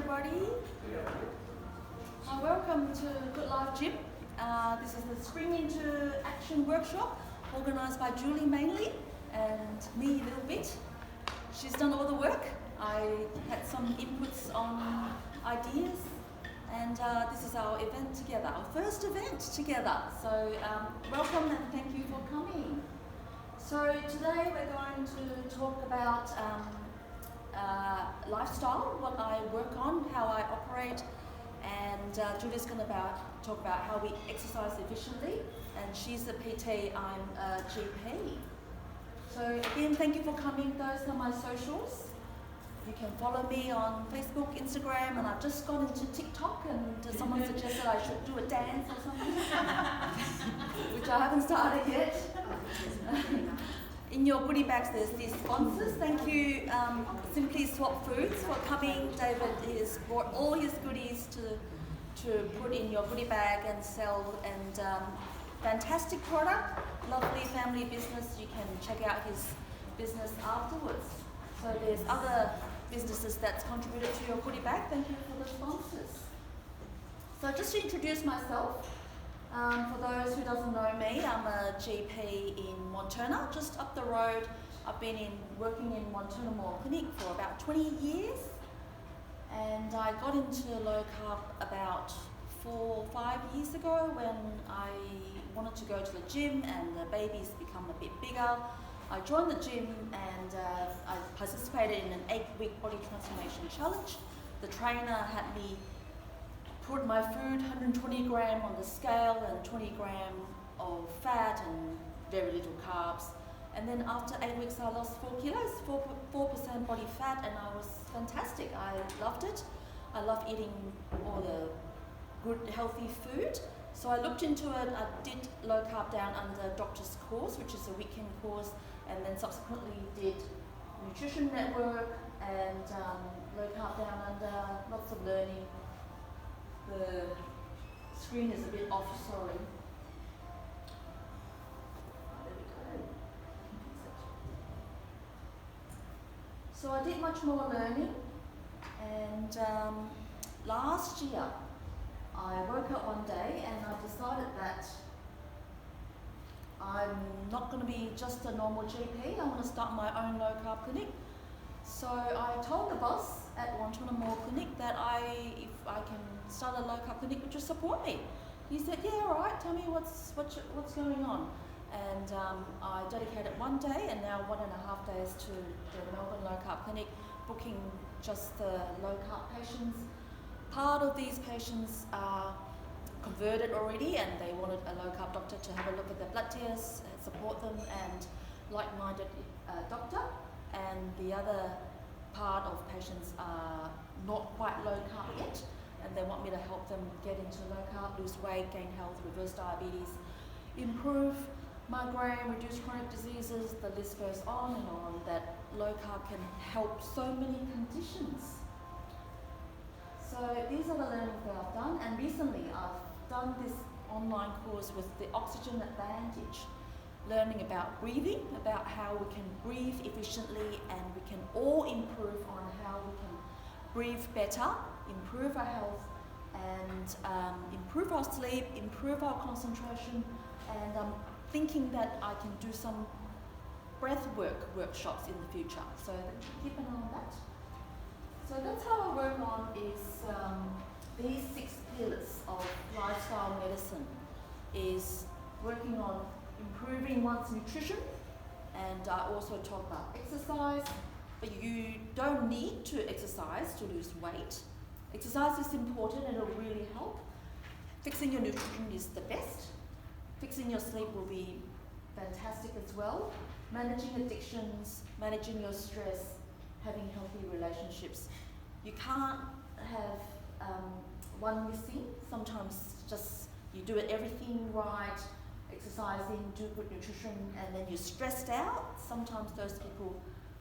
everybody. Welcome to Goodlife Gym. This is the Spring into Action workshop organised by Julie mainly and me a little bit. She's done all the work. I had some inputs on ideas, and this is our event together, our first event together. So welcome and thank you for coming. So today we're going to talk about lifestyle, what I work on, how I operate, and Julie's going to talk about how we exercise efficiently, and she's a PT, I'm a GP. So again, thank you for coming. Those are my socials. You can follow me on Facebook, Instagram, and I've just gone into TikTok, and someone suggested I should do a dance or something, which I haven't started yet. In your goodie bags there's these sponsors. Thank you Simply Swap Foods for coming. David has brought all his goodies to put in your goodie bag and sell, and fantastic product, lovely family business. You can check out his business afterwards. So there's other businesses that's contributed to your goodie bag. Thank you for the sponsors. So just to introduce myself, for those who doesn't know me, I'm a GP in Wantirna, just up the road. I've been working in Wantirna Mall Clinic for about 20 years, and I got into low carb about 4 or 5 years ago when I wanted to go to the gym and the baby's become a bit bigger. I joined the gym and I participated in an 8-week body transformation challenge. The trainer had me put my food 120 gram on the scale and 20 gram of fat and very little carbs. And then after 8 weeks I lost 4 kilos, 4% body fat, and I was fantastic. I loved it. I love eating all the good healthy food. So I looked into it. I did low carb down under doctor's course, which is a weekend course, and then subsequently did nutrition network and low carb down under, lots of learning. The screen is a bit off, sorry. There we go. So I did much more learning, and last year I woke up one day and I decided that I'm not going to be just a normal GP. I want to start my own low carb clinic. So I told the boss at Wantirna Mall Clinic that if I can start a low carb clinic, would you support me? He said, yeah, all right, tell me what's going on. And I dedicated one day and now 1.5 days to the Melbourne Low Carb Clinic, booking just the low carb patients. Part of these patients are converted already and they wanted a low carb doctor to have a look at their blood tests and support them, and like-minded doctor. And the other part of patients are not quite low carb yet, and they want me to help them get into low carb, lose weight, gain health, reverse diabetes, improve migraine, reduce chronic diseases. The list goes on and on, that low carb can help so many conditions. So these are the learnings that I've done, and recently I've done this online course with the Oxygen Advantage, learning about breathing, about how we can breathe efficiently, and we can all improve on how we can breathe better, improve our health, and improve our sleep, improve our concentration. And I'm thinking that I can do some breath workshops in the future, so keep an eye on that. So that's how I work on is these 6 pillars of lifestyle medicine, is working on improving one's nutrition, and I also talk about exercise, but you don't need to exercise to lose weight. Exercise is important and it'll really help. Fixing your nutrition is the best. Fixing your sleep will be fantastic as well. Managing addictions, managing your stress, having healthy relationships. You can't have one missing. Sometimes just you do everything right, exercising, do good nutrition, and then you're stressed out. Sometimes those people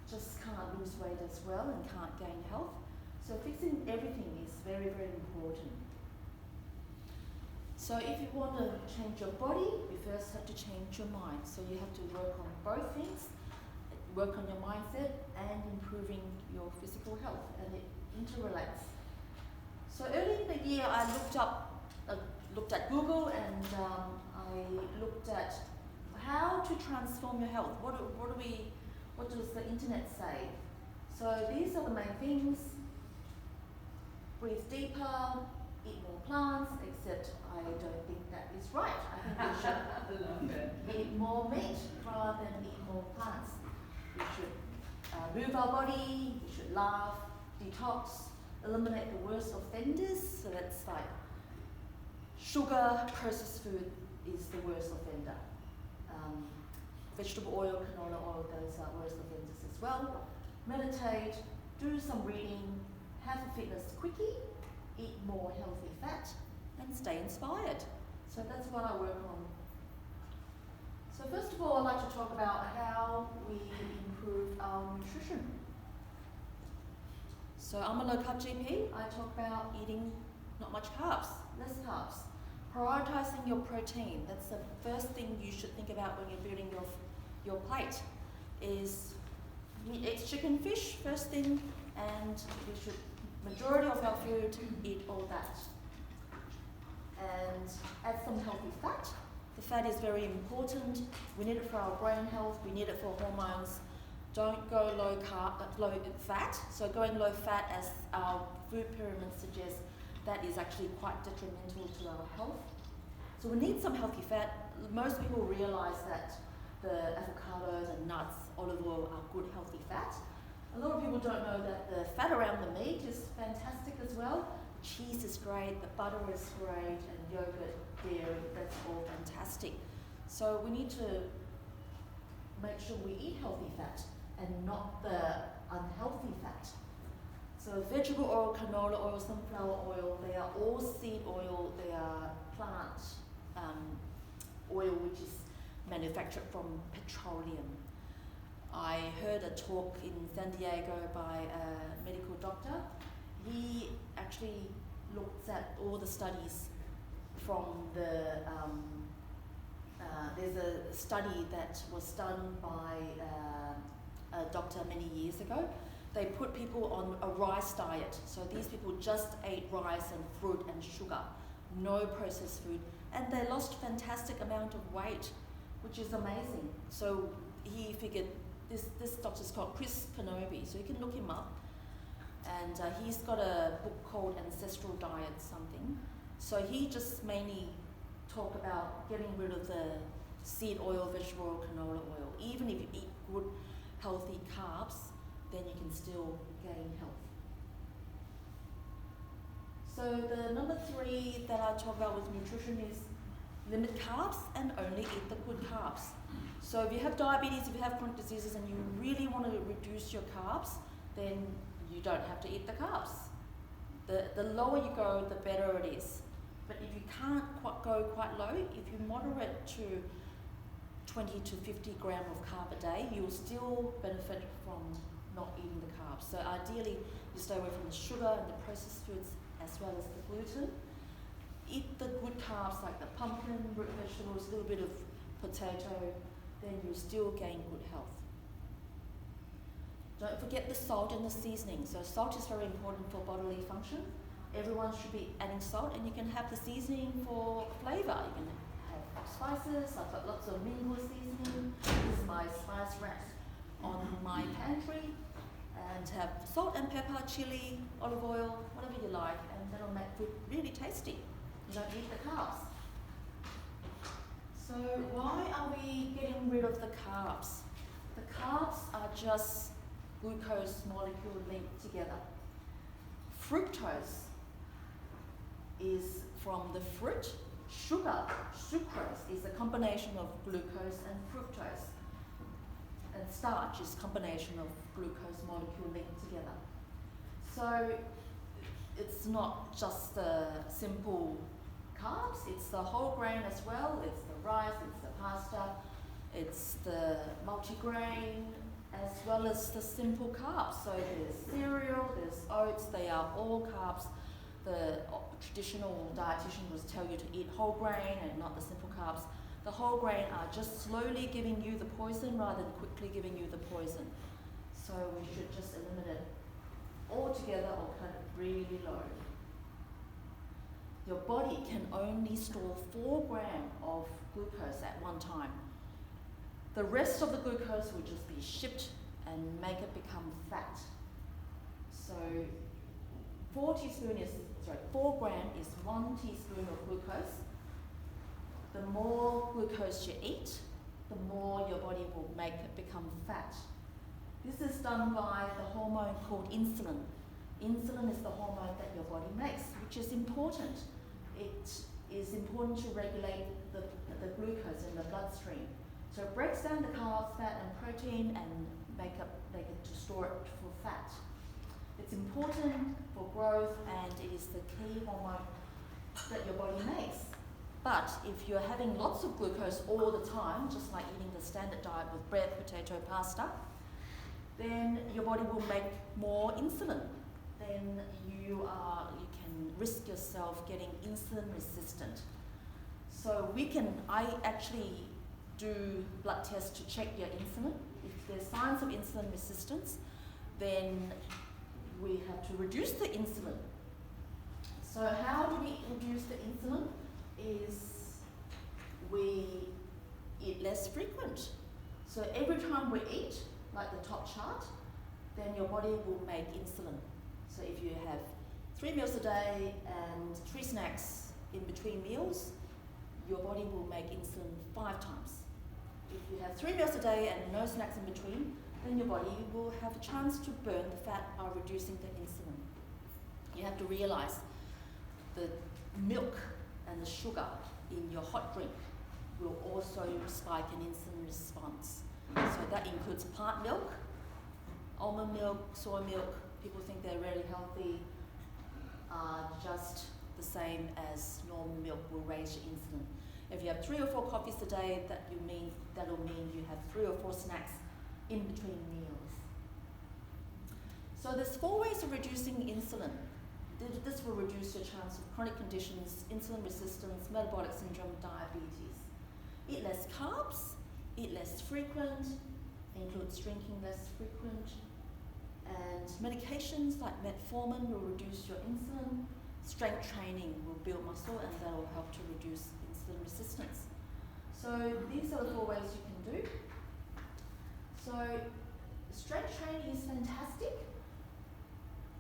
just can't lose weight as well and can't gain health. So fixing everything is very, very important. So if you want to change your body, you first have to change your mind. So you have to work on both things, work on your mindset and improving your physical health, and it interrelates. So early in the year, I looked at Google, and I looked at how to transform your health. What does the internet say? So these are the main things. Breathe deeper, eat more plants, except I don't think that is right. I think we should eat more meat rather than eat more plants. We should move our body, we should laugh, detox, eliminate the worst offenders. So that's like sugar, processed food is the worst offender. Vegetable oil, canola oil, those are worst offenders as well. Meditate, do some reading, have a fitness quickie, eat more healthy fat, and stay inspired. So that's what I work on. So first of all, I'd like to talk about how we improve our nutrition. So I'm a low carb GP. I talk about eating not much carbs, less carbs. Prioritizing your protein. That's the first thing you should think about when you're building your plate. Is we eat chicken, fish first thing, and we should majority of our food eat all that. And add some healthy fat. The fat is very important. We need it for our brain health. We need it for hormones. Don't go low fat. So going low fat, as our food pyramid suggests, that is actually quite detrimental to our health. So we need some healthy fat. Most people realize that the avocados and nuts, olive oil are good healthy fat. A lot of people don't know that the fat around the meat is fantastic as well. Cheese is great, the butter is great, and yogurt, dairy, that's all fantastic. So we need to make sure we eat healthy fat and not the unhealthy fat. So vegetable oil, canola oil, sunflower oil, they are all seed oil, they are plant oil which is manufactured from petroleum. I heard a talk in San Diego by a medical doctor. He actually looked at all the studies from the, there's a study that was done by a doctor many years ago. They put people on a rice diet. So these people just ate rice and fruit and sugar, no processed food. And they lost fantastic amount of weight, which is amazing. So he figured, this doctor's called Chris Kenobi, so you can look him up. And he's got a book called Ancestral Diet something. So he just mainly talk about getting rid of the seed oil, vegetable oil, canola oil. Even if you eat good, healthy carbs, then you can still gain health. So the number 3 that I talk about with nutrition is limit carbs and only eat the good carbs. So if you have diabetes, if you have chronic diseases and you really want to reduce your carbs, then you don't have to eat the carbs. The lower you go, the better it is. But if you can't go quite low, if you moderate to 20 to 50 grams of carb a day, you'll still benefit from not eating the carbs. So ideally, you stay away from the sugar and the processed foods as well as the gluten. Eat the good carbs like the pumpkin, root vegetables, a little bit of potato, then you'll still gain good health. Don't forget the salt and the seasoning. So salt is very important for bodily function. Everyone should be adding salt, and you can have the seasoning for flavour. You can have spices. I've got lots of mango seasoning. This is my spice rack on my pantry. And have salt and pepper, chili, olive oil, whatever you like, and that'll make food really tasty. You don't need the carbs. So why are we getting rid of the carbs? The carbs are just glucose molecule linked together. Fructose is from the fruit. Sugar, sucrose, is a combination of glucose and fructose. And starch is a combination of glucose molecule linked together. So it's not just the simple carbs, it's the whole grain as well. It's the rice, it's the pasta, it's the multigrain, as well as the simple carbs. So there's cereal, there's oats, they are all carbs. The traditional dietitian will tell you to eat whole grain and not the simple carbs. The whole grain are just slowly giving you the poison rather than quickly giving you the poison. So we should just eliminate it altogether or cut it really low. your body can only store 4 grams of glucose at one time. The rest of the glucose will just be shipped and make it become fat. So 4 grams is 1 teaspoon of glucose. The more glucose you eat, the more your body will make it become fat. This is done by the hormone called insulin. Insulin is the hormone that your body makes, which is important. It is important to regulate the glucose in the bloodstream. So it breaks down the carbs, fat and protein and make it to store it for fat. It's important for growth and it is the key hormone that your body makes. But if you're having lots of glucose all the time, just like eating the standard diet with bread, potato, pasta, then your body will make more insulin. Then you can risk yourself getting insulin resistant. So I actually do blood tests to check your insulin. If there's signs of insulin resistance, then we have to reduce the insulin. So how do we reduce the insulin? Is we eat less frequent. So every time we eat, like the top chart, then your body will make insulin. So if you have 3 meals a day and 3 snacks in between meals, your body will make insulin 5 times. If you have 3 meals a day and no snacks in between, then your body will have a chance to burn the fat by reducing the insulin. You have to realize the milk and the sugar in your hot drink will also spike an insulin response. So that includes plant milk, almond milk, soy milk. People think they're really healthy, just the same as normal milk will raise your insulin. If you have 3 or 4 coffees a day, that'll mean you have 3 or 4 snacks in between meals. So there's 4 ways of reducing insulin. This will reduce your chance of chronic conditions, insulin resistance, metabolic syndrome, diabetes. Eat less carbs, eat less frequent, includes drinking less frequent, and medications like metformin will reduce your insulin. Strength training will build muscle and that will help to reduce insulin resistance. So these are the 4 ways you can do. So strength training is fantastic.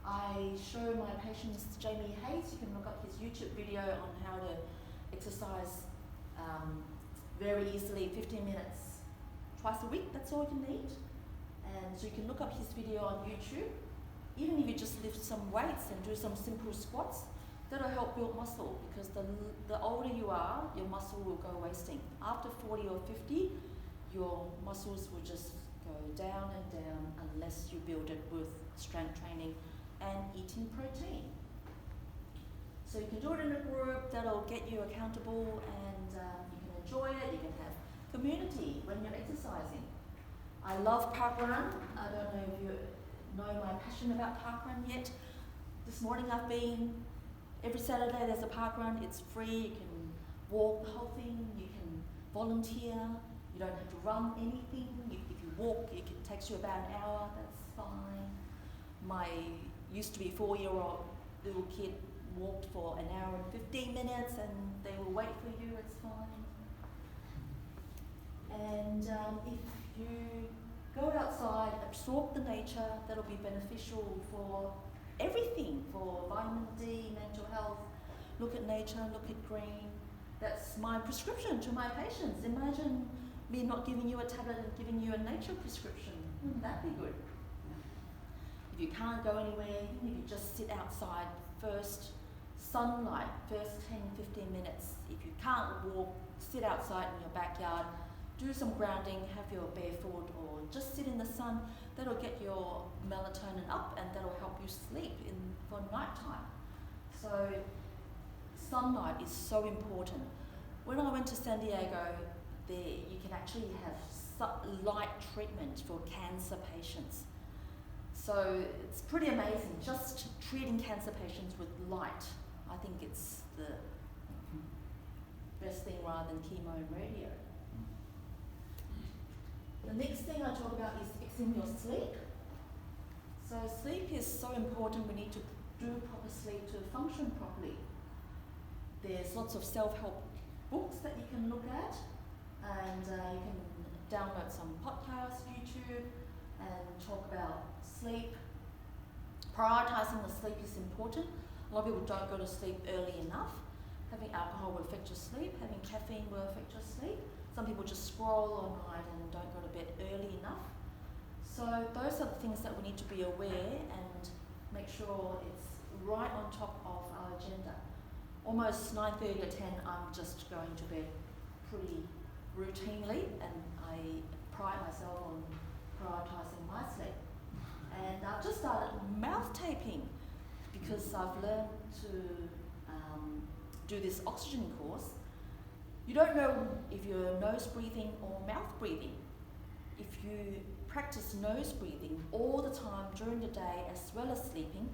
I show my patients Jamie Hayes. You can look up his YouTube video on how to exercise very easily, 15 minutes twice a week. That's all you need. And so you can look up his video on YouTube. Even if you just lift some weights and do some simple squats, that'll help build muscle, because the older you are, your muscle will go wasting. After 40 or 50, your muscles will just go down and down unless you build it with strength training and eating protein. So you can do it in a group that'll get you accountable, and you can enjoy it. You can have community when you're exercising. I love parkrun. I don't know if you know my passion about parkrun yet. This morning I've been, every Saturday there's a parkrun. It's free. You can walk the whole thing. You can volunteer. You don't have to run anything. If you walk, it takes you about an hour. That's fine. My used to be 4-year-old little kid walked for an hour and 15 minutes, and they will wait for you. It's fine. And if you go outside, absorb the nature, that'll be beneficial for everything, for vitamin D, mental health. Look at nature, look at green. That's my prescription to my patients. Imagine me not giving you a tablet and giving you a nature prescription. Wouldn't that be good? If you can't go anywhere, if you just sit outside, first sunlight, first 10, 15 minutes. If you can't walk, sit outside in your backyard, do some grounding, have your barefoot, or just sit in the sun. That'll get your melatonin up and that'll help you sleep for nighttime. So sunlight is so important. When I went to San Diego, you can actually have light treatment for cancer patients. So it's pretty amazing, just treating cancer patients with light. I think it's the best thing rather than chemo and radio. The next thing I talk about is fixing your sleep. So sleep is so important. We need to do proper sleep to function properly. There's lots of self-help books that you can look at, and you can download some podcasts, YouTube, and talk about sleep. Prioritizing the sleep is important. A lot of people don't go to sleep early enough. Having alcohol will affect your sleep. Having caffeine will affect your sleep. Some people just scroll all night and don't go to bed early enough. So those are the things that we need to be aware and make sure it's right on top of our agenda. Almost 9:30 or 10, I'm just going to bed pretty routinely, and I pride myself on prioritising my sleep. And I've just started mouth taping because I've learned to do this oxygen course. You don't know if you're nose breathing or mouth breathing. If you practice nose breathing all the time during the day as well as sleeping,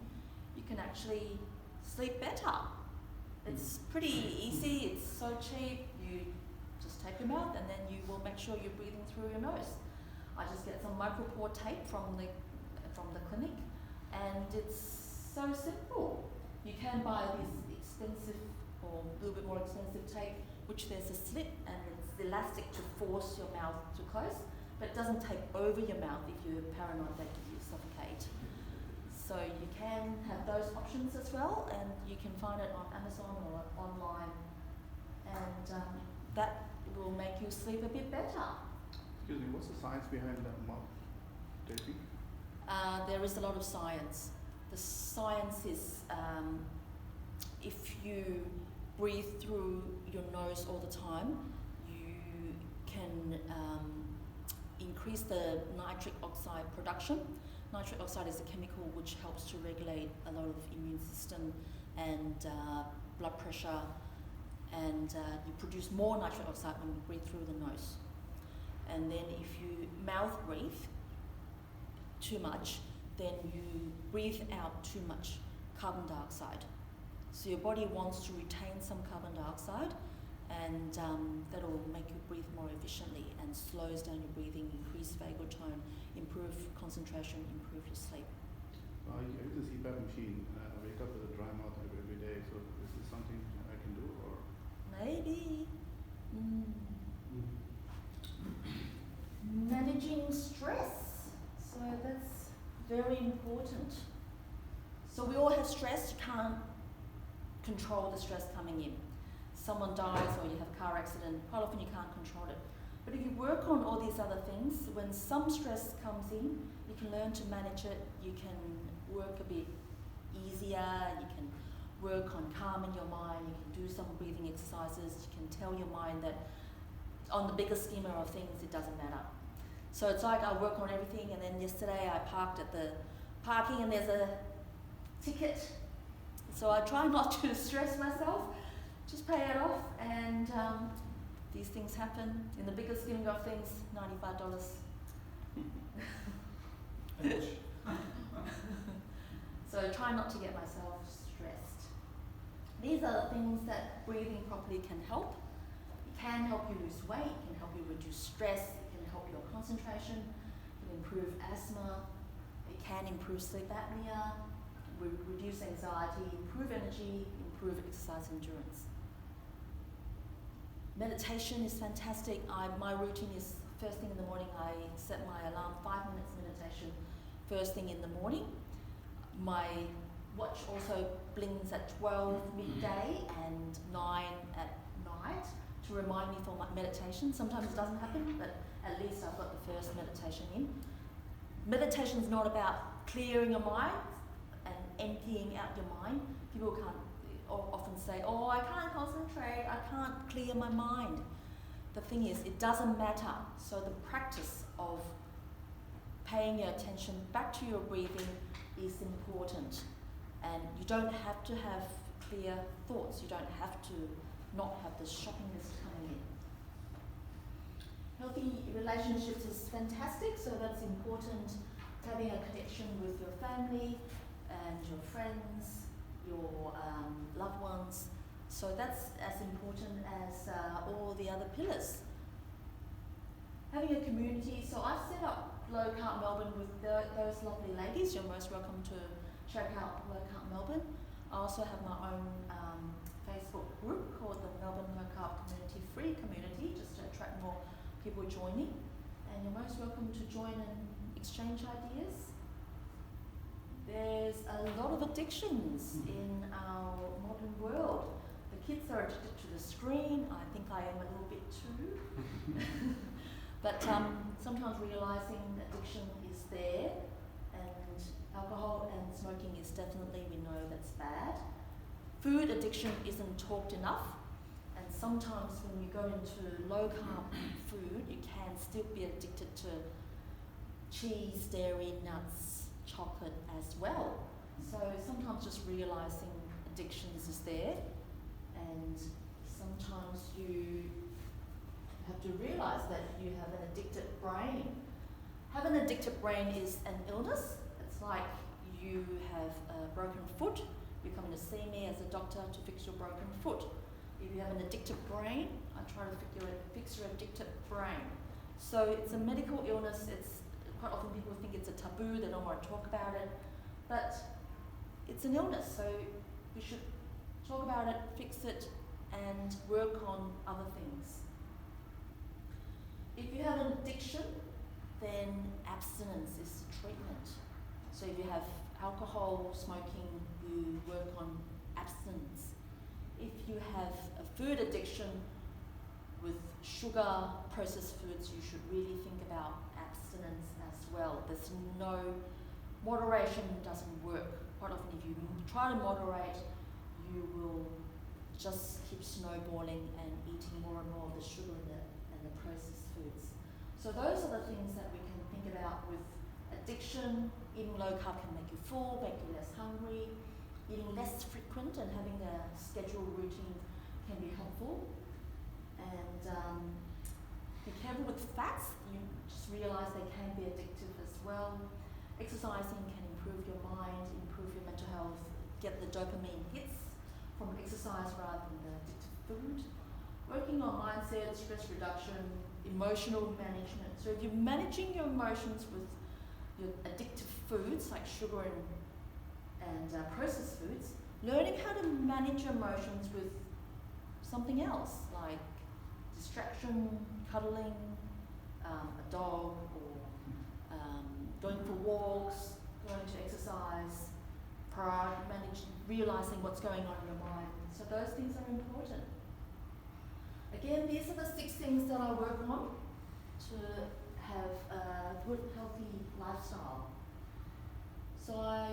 you can actually sleep better. It's pretty easy, it's so cheap. You just tape your mouth and then you will make sure you're breathing through your nose. I just get some micropore tape from the clinic, and it's so simple. You can buy this expensive or a little bit more expensive tape, which there's a slit and it's elastic to force your mouth to close, but it doesn't tape over your mouth if you're paranoid that you suffocate. So you can have those options as well, and you can find it on Amazon or online, and that will make you sleep a bit better. Excuse me, what's the science behind that mouth taping? There is a lot of science. The science is if you breathe through your nose all the time, you can increase the nitric oxide production. Nitric oxide is a chemical which helps to regulate a lot of immune system and blood pressure, and you produce more nitric oxide when you breathe through the nose. And then if you mouth breathe too much, then you breathe out too much carbon dioxide. So your body wants to retain some carbon dioxide, and that'll make you breathe more efficiently and slows down your breathing, increase vagal tone, improve concentration, improve your sleep. I use the CPAP machine. I wake up with a dry mouth every day, so is this something I can do, or? Maybe. Managing stress. So that's very important. So we all have stress. You can't control the stress coming in. Someone dies or you have a car accident, quite often you can't control it. But if you work on all these other things, when some stress comes in, you can learn to manage it, you can work a bit easier, you can work on calming your mind, you can do some breathing exercises, you can tell your mind that on the bigger schema of things, it doesn't matter. So it's like I work on everything, and then yesterday I parked at the parking and there's a ticket. So I try not to stress myself, just pay it off, and these things happen. In the bigger scheme of things, $95. So try not to get myself stressed. These are the things that breathing properly can help. It can help you lose weight, it can help you reduce stress, it can help your concentration, it can improve asthma, it can improve sleep apnea, reduce anxiety, improve energy, improve exercise endurance. Meditation is fantastic. My routine is first thing in the morning, I set my alarm, 5 minutes meditation, first thing in the morning. My watch also blings at 12 midday and 9 at night to remind me for my meditation. Sometimes it doesn't happen, but at least I've got the first meditation in. Meditation is not about clearing your mind and emptying out your mind. People often say, oh, I can't concentrate, I can't clear my mind. The thing is, it doesn't matter. So the practice of paying your attention back to your breathing is important. And you don't have to have clear thoughts. You don't have to not have this shopping list coming in. Healthy relationships is fantastic, so that's important. Having a connection with your family and your friends, your loved ones. So that's as important as all the other pillars. Having a community, so I've set up Low Carb Melbourne with those lovely ladies. You're most welcome to check out Low Carb Melbourne. I also have my own Facebook group called the Melbourne Low Carb Community Free Community, just to attract more people joining. And you're most welcome to join and exchange ideas. There's a lot of addictions in our modern world. The kids are addicted to the screen. I think I am a little bit too. But sometimes realising addiction is there, and alcohol and smoking is definitely, we know that's bad. Food addiction isn't talked enough, and sometimes when you go into low carb food, you can still be addicted to cheese, dairy, nuts, chocolate as well. So sometimes just realising addictions is there, and sometimes you have to realise that you have an addicted brain. Having an addicted brain is an illness. It's like you have a broken foot. You're coming to see me as a doctor to fix your broken foot. If you have an addicted brain, I try to fix your addicted brain. So it's a medical illness. It's quite often people think it's a taboo. They don't want to talk about it, but it's an illness. So we should talk about it, fix it, and work on other things. If you have an addiction, then abstinence is treatment. So if you have alcohol, smoking, you work on abstinence. If you have a food addiction with sugar, processed foods, you should really think about abstinence as well. There's no, moderation doesn't work. Quite often if you try to moderate, you will just keep snowballing and eating more and more of the sugar and the processed foods. So those are the things that we can think about with addiction. Eating low carb can make you full, make you less hungry. Eating less frequent and having a scheduled routine can be helpful. And be careful with fats. You just realise they can be addictive as well. Exercising can improve your mind, improve your mental health, get the dopamine hits from exercise rather than the addictive food. Working on mindset, stress reduction, emotional management. So if you're managing your emotions with your addictive foods like sugar and processed foods, learning how to manage your emotions with something else like distraction, cuddling, a dog, or going for walks, going to exercise, realising what's going on in your mind. So those things are important. Again, these are the 6 things that I work on to have a good, healthy lifestyle. So I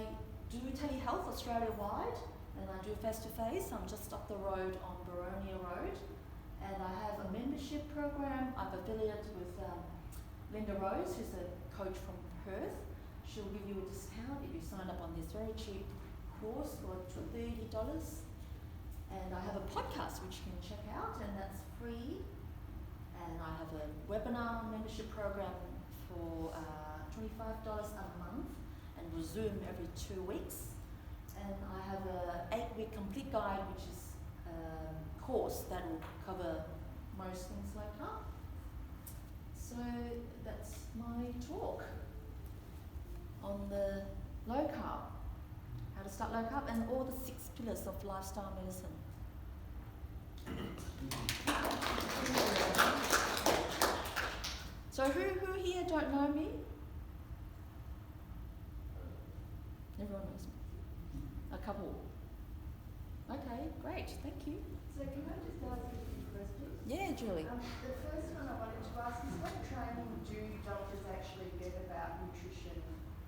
do telehealth Australia-wide, and I do face-to-face. I'm just up the road on Baronia Road, and I have a membership program. I'm affiliated with Linda Rose, who's a coach from Perth. She'll give you a discount if you sign up on this very cheap course for $30. And I have a podcast which you can check out, and that's free. And I have a webinar membership program for $25 a month, and we'll Zoom every 2 weeks. And I have a 8-week complete guide, which is a course that will cover most things like that. So that's my talk on the low carb, how to start low carb, and all the 6 pillars of lifestyle medicine. So who here don't know me? Everyone knows me. A couple. Okay, great, thank you. So can I just ask a few questions? Yeah, Julie. The first one I wanted to ask is, what training do doctors actually get about nutrition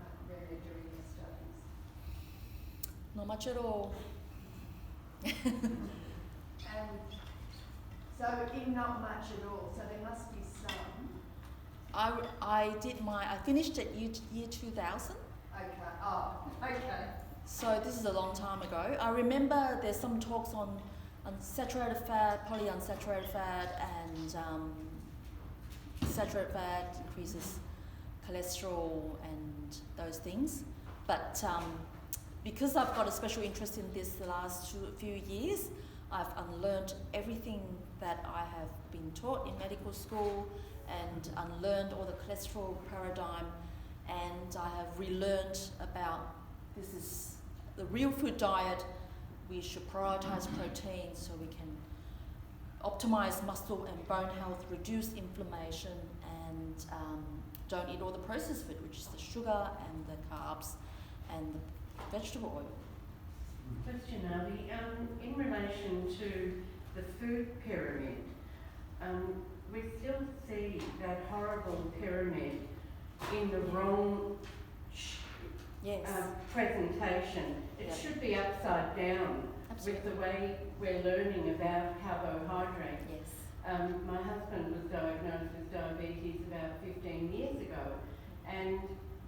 when they're doing their studies? Not much at all. And so in not much at all, so there must be some. I finished at year 2000. Okay, oh, okay. So this is a long time ago. I remember there's some talks on unsaturated fat, polyunsaturated fat, and saturated fat increases cholesterol and those things. But because I've got a special interest in this the last few years, I've unlearned everything that I have been taught in medical school and unlearned all the cholesterol paradigm, and I have relearned about this is the real food diet we should prioritize protein so we can optimize muscle and bone health, reduce inflammation, and don't eat all the processed food, which is the sugar and the carbs and the vegetable oil. Question, Avi. In relation to the food pyramid, we still see that horrible pyramid in the wrong Yes. presentation. It Yeah. should be upside down Absolutely. with the way we're learning about carbohydrates. Yes. My husband was diagnosed with diabetes about 15 years ago, and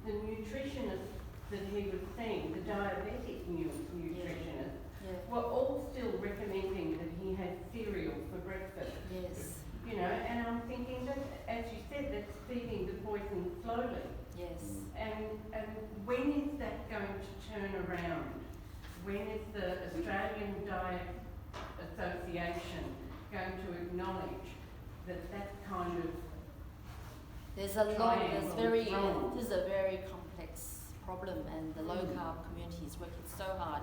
the nutritionist that he was seeing, the diabetic nutritionist, Yeah. were all still recommending that he had cereal for breakfast. Yes. You know, and I'm thinking that, as you said, that's feeding the poison slowly. Yes. And when is that going to turn around? When is the Australian Diet Association going to acknowledge that that kind of There's a lot. triangle is wrong? This is a very complex problem, and the low carb community is working so hard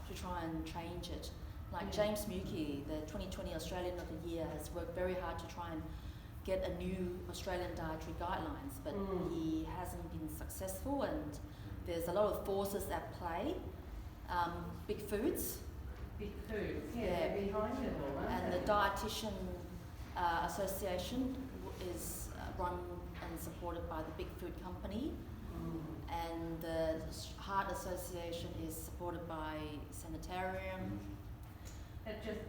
to try and change it. Like James Mukey, the 2020 Australian of the Year, has worked very hard to try and get a new Australian dietary guidelines, but he hasn't been successful, and there's a lot of forces at play. Big foods, Big foods, yeah, Yeah. they're behind it all, aren't and they? the Dietitian Association is run and supported by the Big Food Company, and the Heart Association is supported by Sanitarium. It just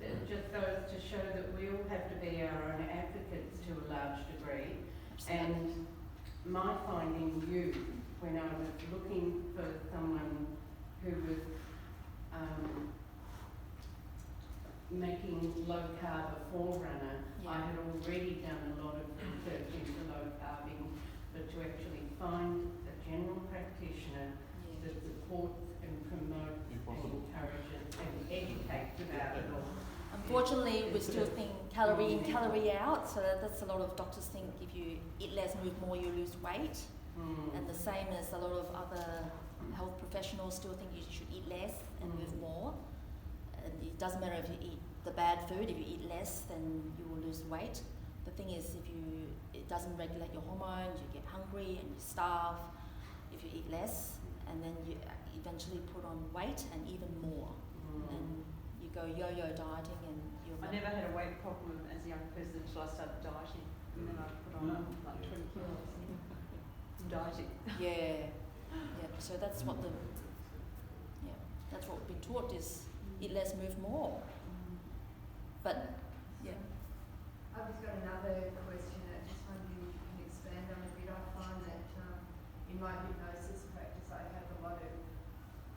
goes to show that we all have to be our own advocates to a large degree. And my finding you, when I was looking for someone who was making low carb a forerunner, Yeah. I had already done a lot of research into low carbing, but to actually find a general practitioner Yeah. that supports and promotes and Impossible. encourages and educates about it all. Unfortunately, we still think calorie in, calorie out, so that's a lot of doctors think if you eat less, move more, you lose weight. And the same as a lot of other health professionals still think you should eat less and move more. And it doesn't matter if you eat the bad food, if you eat less, then you will lose weight. The thing is, it doesn't regulate your hormones, you get hungry and you starve if you eat less, and then you eventually put on weight and even more. And you go yo-yo dieting, and you're I never had a weight problem as a young person until I started dieting, and then I put on like 20 kilos from dieting. Yeah. So that's what that's what we've been taught is eat less, move more. But yeah. I've just got another question that I just wondering if you can expand on a bit. I find that in my hypnosis practice, I have a lot of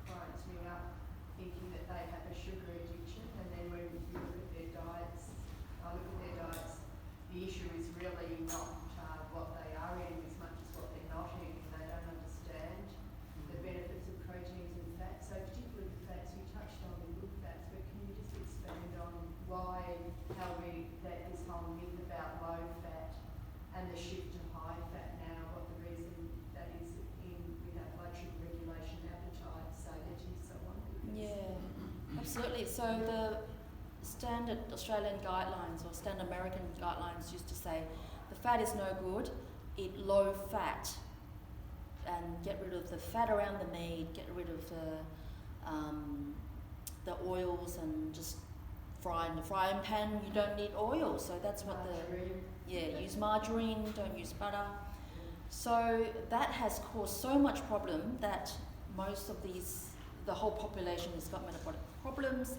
clients ring up thinking that they have a sugar addiction, and then when you look at their diets, the issue is really not what they are eating as much as what they're not eating. They don't understand the benefits of proteins and fats. So particularly the fats, you touched on the good fats, but can you just expand on that this whole myth about low fat and the shift to high fat now, what the reason that is with our blood sugar regulation, appetite, satiety, so on? Yeah, absolutely. So the standard Australian guidelines or standard American guidelines used to say the fat is no good, eat low fat and get rid of the fat around the meat, get rid of the oils, and just fry in the frying pan. You don't need oil, so that's what use margarine, don't use butter. So that has caused so much problem that most of the whole population has got metabolic problems.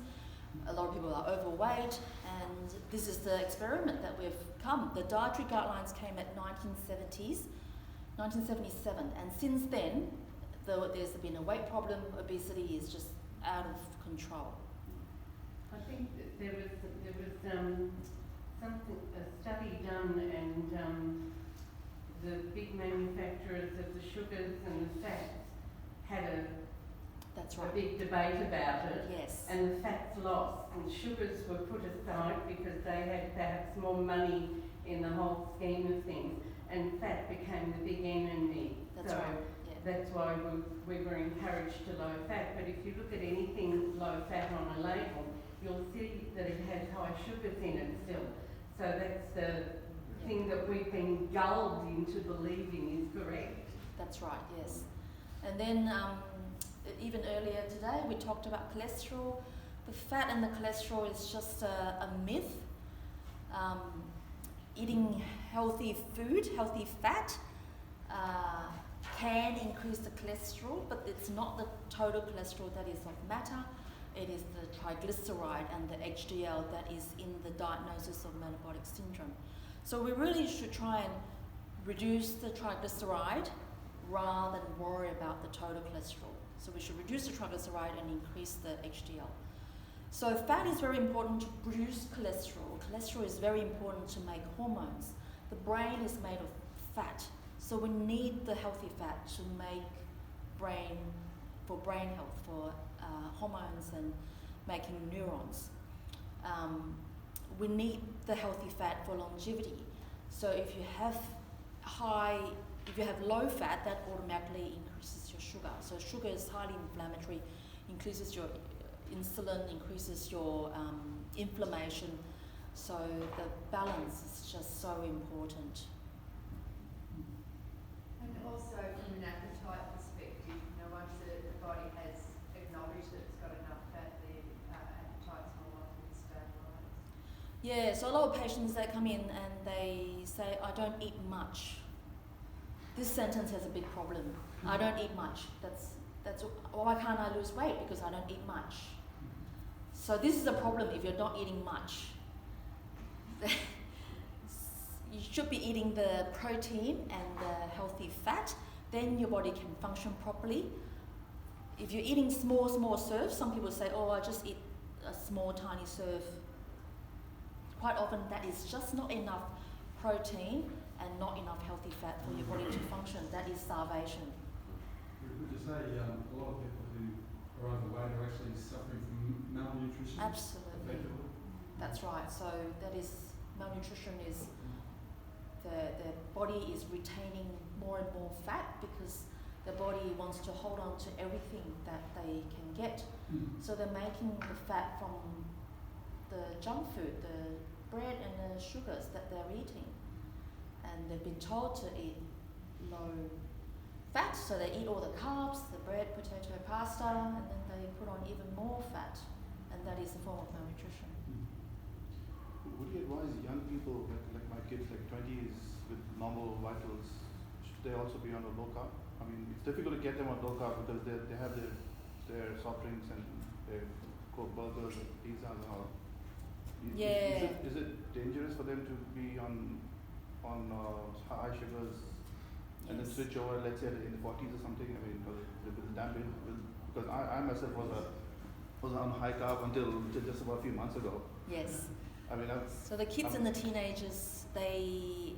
A lot of people are overweight, and this is the experiment that we've come. The dietary guidelines came at 1977, and since then, there's been a weight problem. Obesity is just out of control. I think that there was a study done, and the big manufacturers of the sugars and the fats had That's a right. big debate about it. Yes. And the fats lost, and sugars were put aside because they had perhaps more money in the whole scheme of things, and fat became the big enemy. That's so right. Yeah. that's why we were encouraged to low fat. But if you look at anything low fat on a label, you'll see that it has high sugars in it still. So that's the thing that we've been gulled into believing is correct. That's right, yes. And then even earlier today we talked about cholesterol. The fat and the cholesterol is just a myth. Eating healthy food, healthy fat, can increase the cholesterol, but it's not the total cholesterol that is of matter. It is the triglyceride and the HDL that is in the diagnosis of metabolic syndrome. So we really should try and reduce the triglyceride rather than worry about the total cholesterol. So we should reduce the triglyceride and increase the HDL. So fat is very important to produce cholesterol. Cholesterol is very important to make hormones. The brain is made of fat. So we need the healthy fat to make brain health, for hormones and making neurons. We need the healthy fat for longevity. So if you have low fat, that automatically increases your sugar. So sugar is highly inflammatory, increases your insulin, increases your inflammation. So the balance is just so important. And also from an appetite perspective, you know, once the body has acknowledged that it's got enough fat, the appetite's more likely to stabilise. Yeah, so a lot of patients, they come in and they say, I don't eat much. This sentence has a big problem. I don't eat much. That's why can't I lose weight? Because I don't eat much. So this is a problem if you're not eating much. You should be eating the protein and the healthy fat, then your body can function properly. If you're eating small serves, some people say, oh, I just eat a small tiny serve. Quite often that is just not enough protein and not enough healthy fat for your body to function. That is starvation. Would you say a lot of people who are overweight are actually suffering from malnutrition? Absolutely. Effectively? That's right. So that is, malnutrition is the body is retaining more and more fat because the body wants to hold on to everything that they can get. So they're making the fat from the junk food, the bread and the sugars that they're eating. And they've been told to eat low fat, so they eat all the carbs, the bread, potato, pasta, and then they put on even more fat, and that is a form of malnutrition. Would you advise young people, like my kids, like 20s with normal vitals, should they also be on a low carb? I mean, it's difficult to get them on low carb because they have their soft drinks and their Coke burgers and pizzas and all. Yeah. Is it dangerous for them to be on high sugars and then Yes. switch over, let's say in the 40s or something? I mean, because I myself was on high carb until just about a few months ago. Yes. I mean, So the kids and the teenagers, they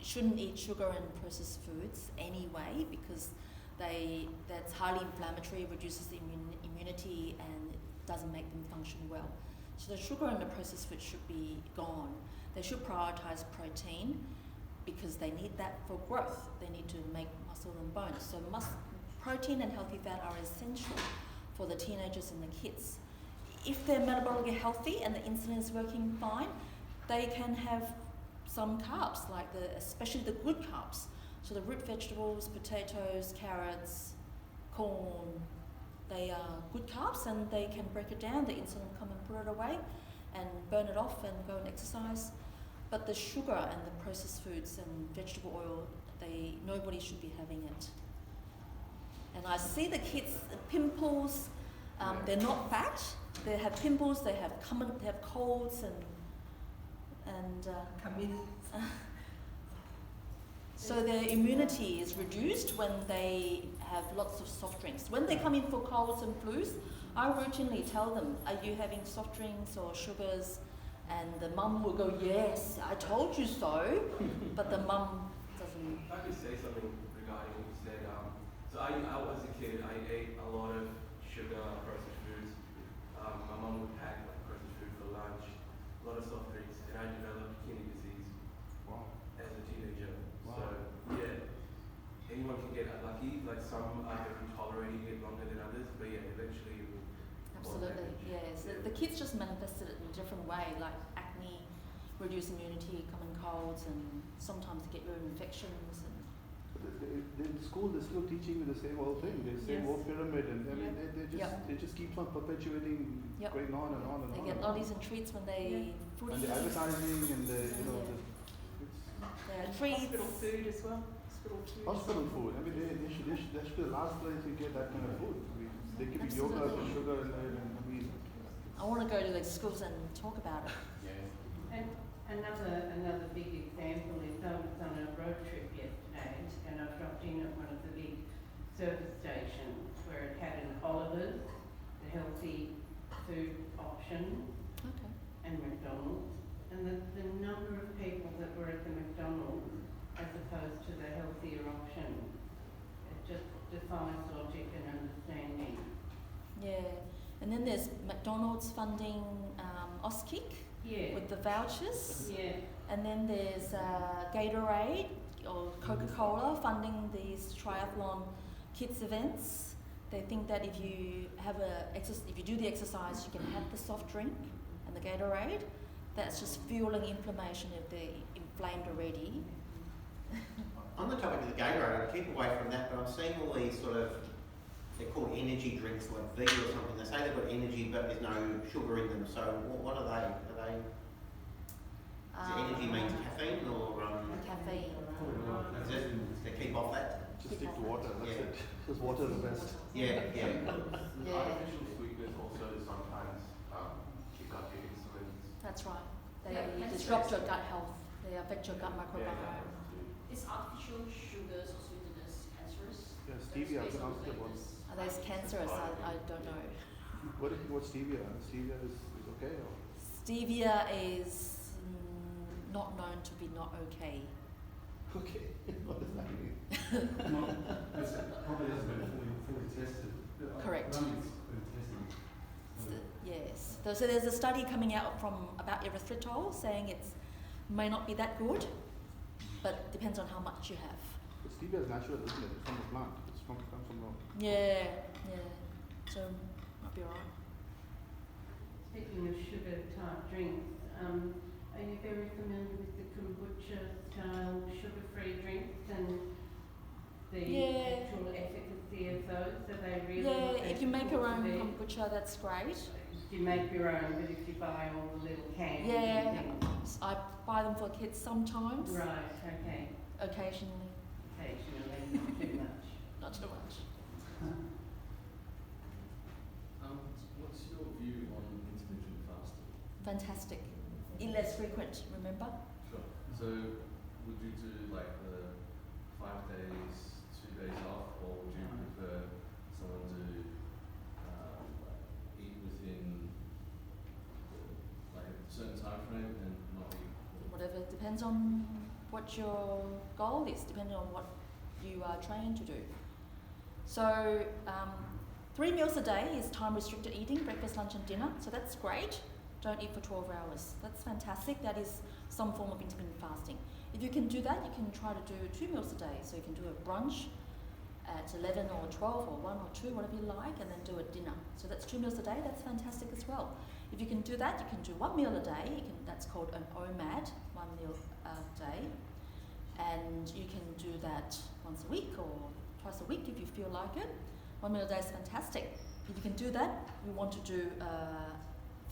shouldn't eat sugar and processed foods anyway because that's highly inflammatory, reduces the immunity, and it doesn't make them function well. So the sugar and the processed food should be gone. They should prioritize protein because they need that for growth. They need to make muscle and bones. So protein and healthy fat are essential for the teenagers and the kids. If they're metabolically healthy and the insulin is working fine, they can have some carbs, especially the good carbs. So the root vegetables, potatoes, carrots, corn, they are good carbs and they can break it down. The insulin come and put it away and burn it off and go and exercise. But the sugar and the processed foods and vegetable oil, nobody should be having it. And I see the kids, the pimples, they're not fat. They have pimples, they have colds and so their immunity is reduced when they have lots of soft drinks. When they come in for colds and flus, I routinely tell them, are you having soft drinks or sugars? And the mum will go, yes, I told you so, but the mum doesn't. If I could say something regarding what you said, so I was a kid, I ate a lot of sugar, processed foods. My mum would pack like processed food for lunch, a lot of soft drinks, and I developed kidney disease Wow. as a teenager. Wow. So yeah, anyone can get unlucky. Like kids just manifested it in a different way, like acne, reduced immunity, common colds, and sometimes get urine infections. And In school, they're still teaching you the same old thing, the same Yes. old pyramid, and I mean, Yep. they just keep on perpetuating, Yep. going on and on and they on. get and on. lollies and treats when they footy. And the advertising and the, you know, Yeah. it's treats. Hospital food as well. Hospital food. hospital food. I mean, they should be the last place you get that kind of food. I mean, they give you yogurt Absolutely. and sugar in it, and I mean, I want to go to these schools and talk about it. yeah. And another big example is I was on a road trip yesterday and I dropped in at one of the big service stations where it had an Oliver's, the healthy food option, Okay. and McDonald's. And the number of people that were at the McDonald's as opposed to the healthier option, it just defies logic and understanding. Yeah. And then there's McDonald's funding Auskick Yeah. with the vouchers. Yeah. And then there's Gatorade or Coca-Cola funding these triathlon kids events. They think that if you have if you do the exercise, you can have the soft drink and the Gatorade. That's just fueling inflammation if they're inflamed already. On the topic of the Gatorade, I keep away from that, but I'm seeing all these sort of, they're called energy drinks like V or something. They say they've got energy, but there's no sugar in them. So what are they? Are they? Does energy mean caffeine or Caffeine. is it? They keep off that. Just stick to water. That's Yeah. it. Because water is the best. Yeah, yeah. The artificial sweeteners also sometimes kick up your insulin. That's right. They Yeah, disrupt your gut health. They affect your gut microbiome. Is artificial sugars or sweeteners cancerous? Yeah, stevia. I pronounced it once. Are they cancerous? I don't know. What's stevia? Stevia is okay or? Stevia is not known to be not okay. Okay. What does that mean? It probably hasn't been fully tested. Correct. I don't think it's been tested. So, Yes. So there's a study coming out about erythritol saying it may not be that good, but depends on how much you have. But stevia is natural, isn't it? It's from the plant. It comes from the. Yeah. So might be alright. Speaking of sugar type drinks, are you very familiar with the kombucha style sugar-free drinks and the Yeah. actual efficacy of those? Are they really? Yeah, what they're if you make your supposed own to be? kombucha, that's great. You make your own, but if you buy all the little cans Yeah. and things. I buy them for kids sometimes, Right, okay. occasionally, Occasionally, not too much. not too much. What's your view on intermittent fasting? Fantastic. Less frequent, remember? Sure. So, would you do like the 5 days, 2 days off, or would you prefer someone to eat within like a certain time frame and not eat? Whatever, depends on what your goal is, depending on what you are trained to do. So, 3 meals a day is time restricted eating, breakfast, lunch and dinner, so that's great. Don't eat for 12 hours. That's fantastic. That is some form of intermittent fasting. If you can do that, you can try to do 2 meals a day. So you can do a brunch at 11 or 12 or 1 or 2, whatever you like, and then do a dinner. So that's 2 meals a day. That's fantastic as well. If you can do that, you can do 1 meal a day. That's called an OMAD, 1 meal a day. And you can do that once a week or twice a week if you feel like it. 1 meal a day is fantastic. If you can do that, you want to do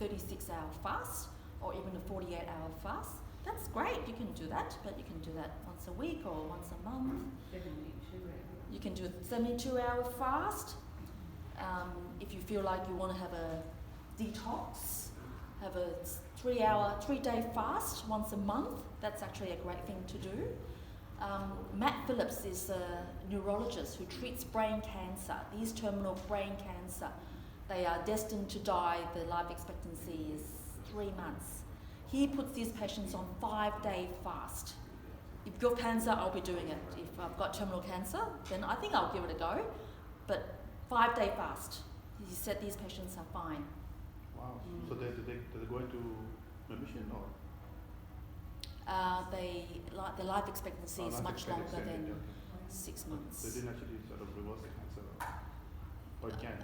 36-hour fast or even a 48-hour fast, that's great. You can do that, but you can do that once a week or once a month. 72 hours. You can do a 72-hour fast. If you feel like you want to have a detox, have a 3-day fast once a month, that's actually a great thing to do. Matt Phillips is a neurologist who treats brain cancer. These terminal brain cancer, they are destined to die. The life expectancy is 3 months. He puts these patients on 5-day fast. If you've got cancer, I'll be doing it. If I've got terminal cancer, then I think I'll give it a go. But 5-day fast. He said these patients are fine. Wow. So they go into remission or? The life expectancy is life much longer expectancy, than yeah. 6 So months. it didn't actually sort of reverse the cancer. Or it can.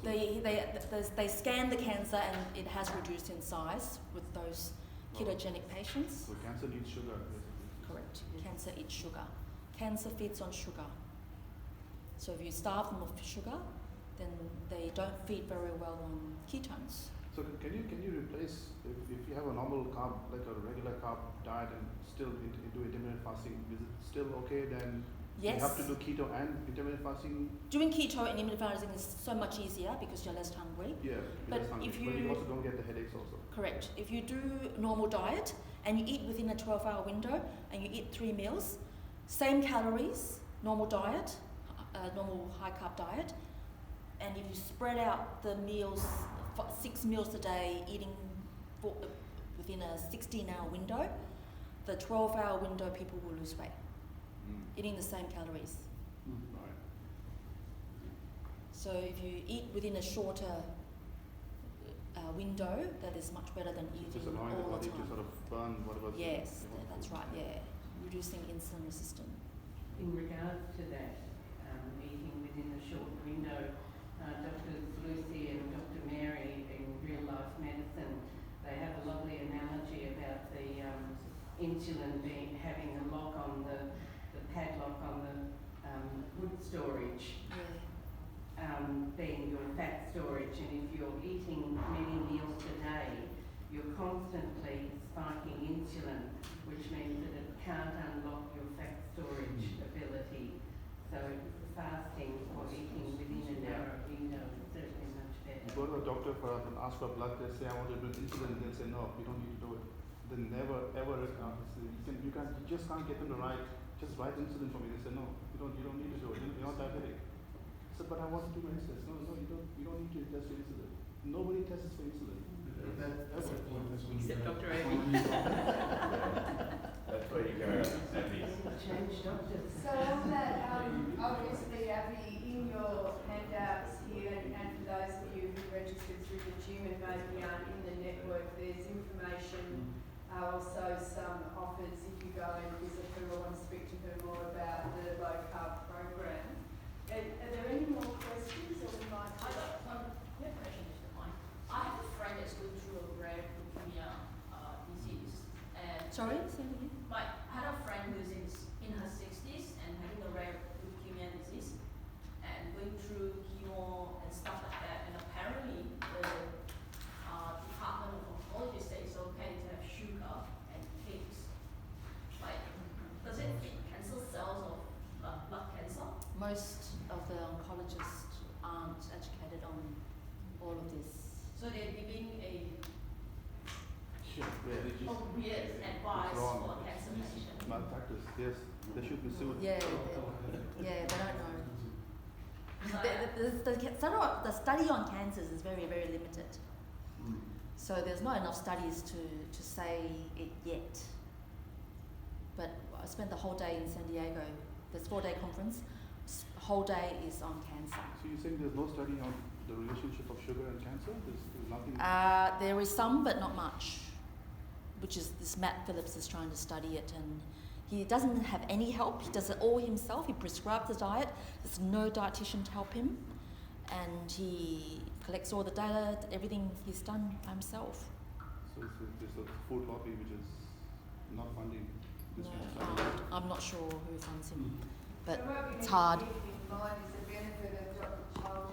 They scan the cancer and it has reduced in size with those ketogenic patients. So cancer needs sugar, basically. Correct. Cancer eats sugar. Cancer feeds on sugar. So if you starve them of sugar, then they don't feed very well on ketones. So can you replace, if you have a normal carb, like a regular carb diet and still do intermittent fasting, is it still okay then? Yes. You have to do keto and intermittent fasting? Doing keto and intermittent fasting is so much easier because you're less hungry. Yeah, But less hungry, if but you you- also don't get the headaches also. Correct. If you do normal diet and you eat within a 12-hour window and you eat 3 meals, same calories, normal diet, normal high carb diet, and if you spread out the meals, 6 meals a day, eating within a 16-hour window, the 12-hour window people will lose weight, eating the same calories. Right. So if you eat within a shorter window, that is much better than eating Just allowing the all the body to time. sort of burn whatever. Yes, that's right, yeah. Reducing insulin resistance. In regards to that, eating within a short window, Drs. Lucy and Dr. Mary in Real Life Medicine, they have a lovely analogy about the insulin having a lock on the padlock on the wood storage, being your fat storage, and if you're eating many meals a day, you're constantly spiking insulin, which means that it can't unlock your fat storage ability. So fasting or eating within a narrow window is certainly much better. You go to a doctor ask for a blood test, say I want to do insulin, they'll say no, you don't need to do it. They never ever you just can't get them to just write insulin for me. They say no, you don't need to do it. You're not diabetic. I said, but I want to do my insulin. No, you don't need to test for insulin. Nobody tests for insulin. Except Dr. Amy. That's where you go. Change doctors. So on that, obviously, Abby, in your handouts here, and for those of you who registered through the gym and maybe aren't in the network, there's information, also some offers if you go and visit her or want to speak to her more about the low carb program. Are there any more questions, or we might? I got one question, if you don't mind. I have a friend that's going through a rare leukemia disease, and Sorry, say it again. I had a friend who's in her 60s and having a rare leukemia disease, and going through chemo and stuff like that. And apparently, the Department of Oncology says it's okay to have sugar and cakes. Like, does it fit cancer cells or blood cancer? Most of the oncologists aren't educated on all of this. So they're giving a Sure. Yeah. obvious advice It's wrong. for cancer patients. Malpractice. Yes, they should be sued. Yeah, they don't know. The study on cancers is very, very limited. So there's not enough studies to say it yet. But I spent the whole day in San Diego. This 4-day conference, whole day is on cancer. So you're saying there's no study on the relationship of sugar and cancer? There's nothing? There is some, but not much. Which is this Matt Phillips is trying to study it, and he doesn't have any help. He does it all himself. He prescribes the diet. There's no dietitian to help him, and he collects all the data. Everything he's done by himself. So it's a food lobby which is not funding this No, kind of study. I'm not sure who funds him, but So what we it's need hard. to keep in mind is the benefit of Dr. Child's